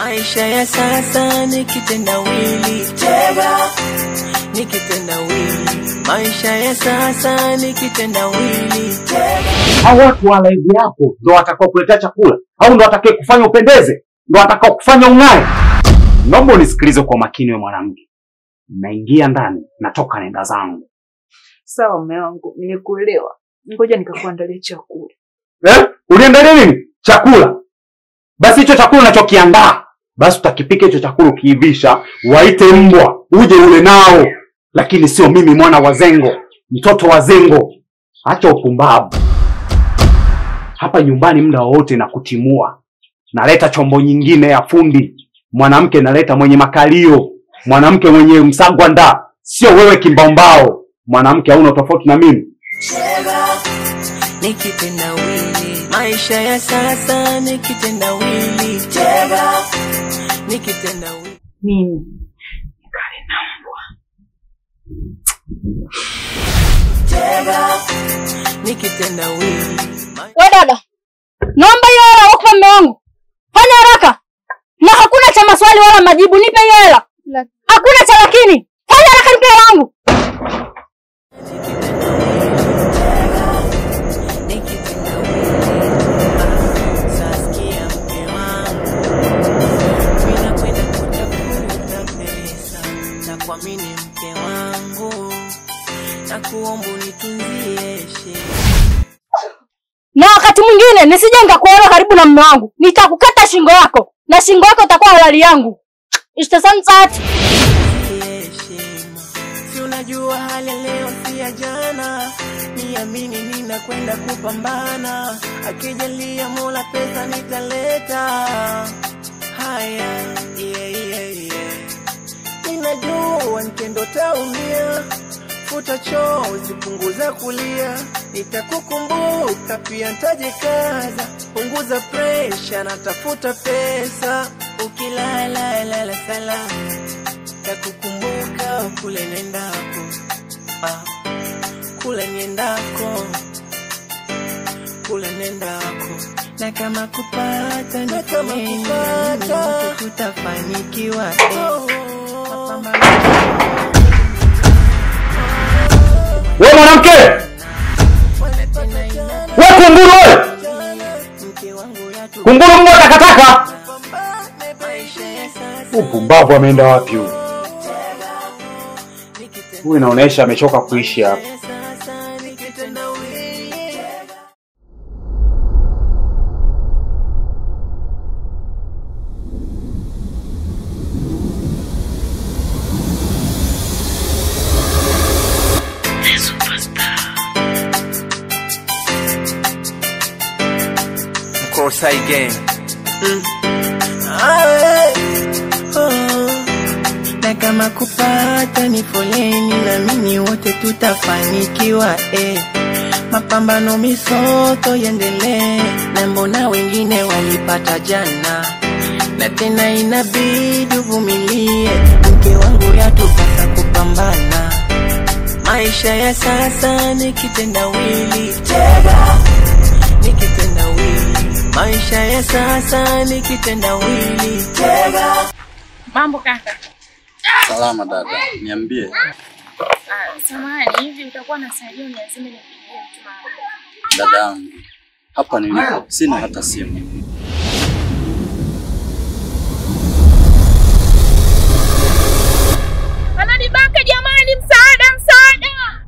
Maisha ya sasa ni kitendawili. Tega ni kitendawili. Maisha ya sasa ni kitendawili. Hao watu wa live yako ndio watakao kuletea chakula au ndio watakaye kufanya upendeze? Ndio watakao kufanya ung'ae? Naomba unisikilize kwa makini wewe mwanamke. Naingia ndani, natoka nenda zangu. Sawa mume wangu, nimekuelewa. Ngoja nikakuandalia chakula. Uniandalie nini? Chakula. Basi hicho chakula unachokiandaa, basi utakipika hicho chakula kiivisha, waite mbwa, uje ule nao. Lakini sio mimi mwana wa Zengo, mtoto wa Zengo. Acha upumbavu. Hapa nyumbani muda wote na kutimua. Naleta chombo nyingine ya fundi. Mwanamke naleta mwenye makalio, mwanamke mwenye msagwanda, sio wewe kimbambao. Mwanamke hauna tofauti na mimi. Ni kitendawili. Maisha ya sasa ni kitendawili. Tega ni kitendawili. Mimi nikale na mbwa. Tega ni kitendawili. Wewe dada, naomba hiyo hela wako mume wangu. Fanya haraka. Na hakuna cha maswali wala majibu, nipe hiyo hela. Hakuna cha lakini. Fanya haraka nipe hela yangu. Mimi mke wangu na kuomba unitunzie. Na wakati mwingine nisije nikakuona karibu na mume wangu, nitakukata shingo yako na shingo yako itakuwa halali yangu. Ishtasansat. Si unajua hali leo si ya jana, niamini ninakwenda kupambana, akijalia Mola pesa nitaleta. Haya, Ninajua nikendo taumia, futa chozi punguza kulia, nitakukumbuka pia nitajikaza, punguza pressure natafuta pesa, ukilala lala salama, nitakukumbuka kule nendako, kule niendako, kule nendako, na kama kupata tutafanikiwa. Wewe mwanamke! Wewe kunguru wewe! Kunguru mbwa takataka! Upumbavu ameenda wapi huyu? Huyu inaonesha amechoka kuishi hapa. Side game. Na kama kupata ni foleni, na mimi wote tutafanikiwa. Mapambano misoto yendelee, na mbona wengine walipata jana, na tena inabidi uvumilie, mke wangu yatupasa kupambana. Maisha ya sasa ni kitendawili. Tega ni kitendawili. Maisha ya sasa ni kitendawili. Tega. Mambo kaka? Salama dada, niambie. Samahani, hivi utakuwa na salio ni lazima nipigie mtu wangu. Dadangu, hapa nilipo sina hata simu. Ananibaka jamani, msaada, msaada.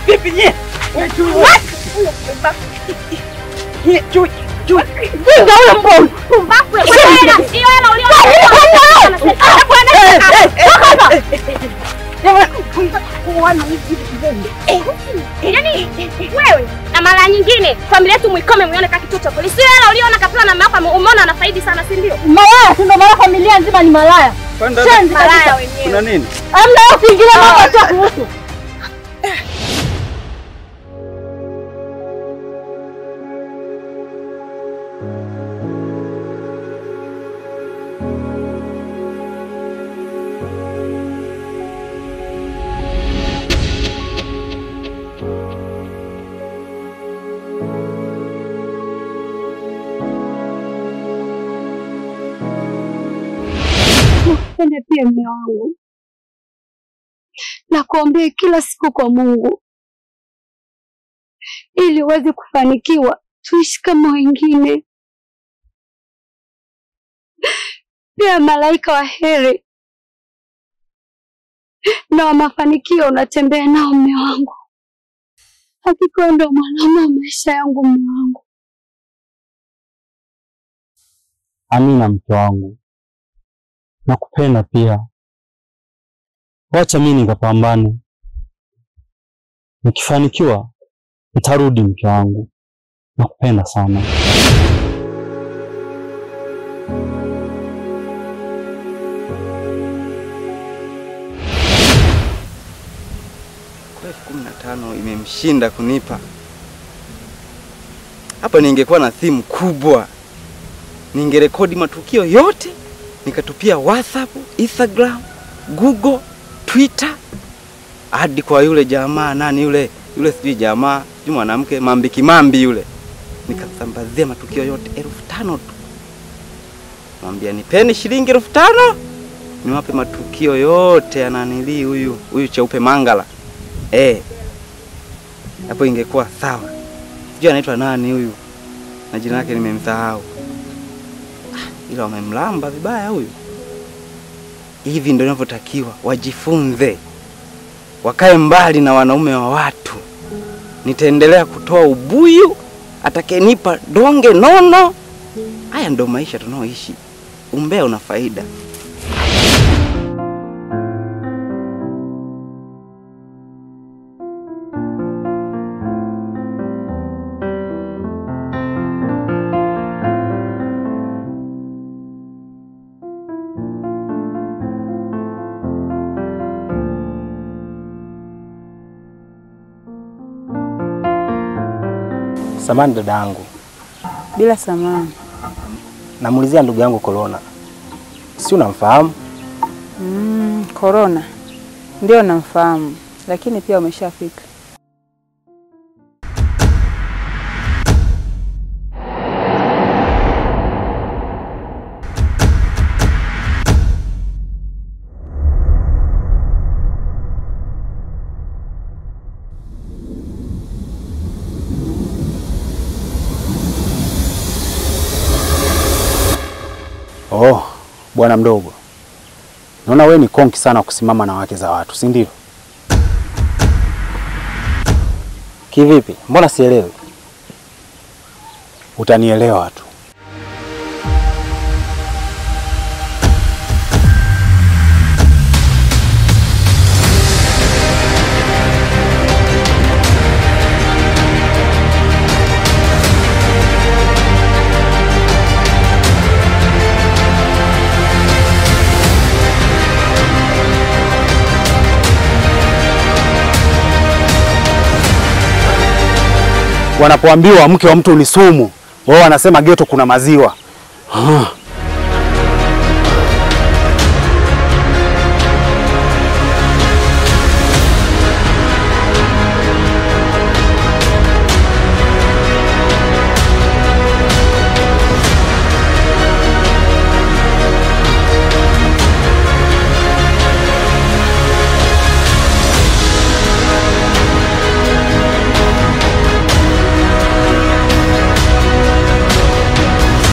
Vipi nye? Yaani wewe na mara nyingine familia yetu mwikome muone kama kituo cha polisi. Hela uliona kapewa na mama yako umeona anafaidi sana si ndio? Malaya si ndio maana familia nzima ni malaya. Malaya wenyewe. Kuna nini? Amna ukiingilia mambo ya kuhusu. Nakupenda pia mume wangu. Nakuombea kila siku kwa Mungu ili uweze kufanikiwa, tuishi kama wengine. Pia malaika wa heri na wa mafanikio unatembea nao mume wangu. Hakika ndo mwanaume wa maisha yangu mume wangu. Amina mke wangu. Nakupenda pia. Wacha mimi nikapambane. Nikifanikiwa nitarudi mke wangu. Nakupenda sana. Kwa 15 imemshinda kunipa. Hapa ningekuwa na theme kubwa. Ningerekodi matukio yote, nikatupia WhatsApp, Instagram, Google, Twitter, hadi kwa yule jamaa nani yule sijui jamaa, sijui mwanamke Mambi yule. Nikasambazia matukio yote 5,000 tu. Mwambia nipeni shilingi 5,000 niwape matukio yote ya nanili huyu Cheupe Mangala. Hapo ingekuwa sawa. Sijui anaitwa nani huyu, na jina lake nimemsahau. Ila wamemlamba vibaya huyu. Hivi ndio inavyotakiwa, wajifunze. Wakae mbali na wanaume wa watu. Nitaendelea kutoa ubuyu, atakayenipa donge nono. Haya ndio maisha tunaoishi. Umbea una faida. Samani dada yangu. Bila samani. Namuulizia ndugu yangu Corona. Si unamfahamu? Corona. Ndio namfahamu, lakini pia umeshafika. Oh, bwana mdogo. Naona wewe ni konki sana kusimama na wake za watu, si ndio? Kivipi? Mbona sielewi? Utanielewa tu. Wanapoambiwa mke wa mtu ni sumu, wao wanasema geto kuna maziwa.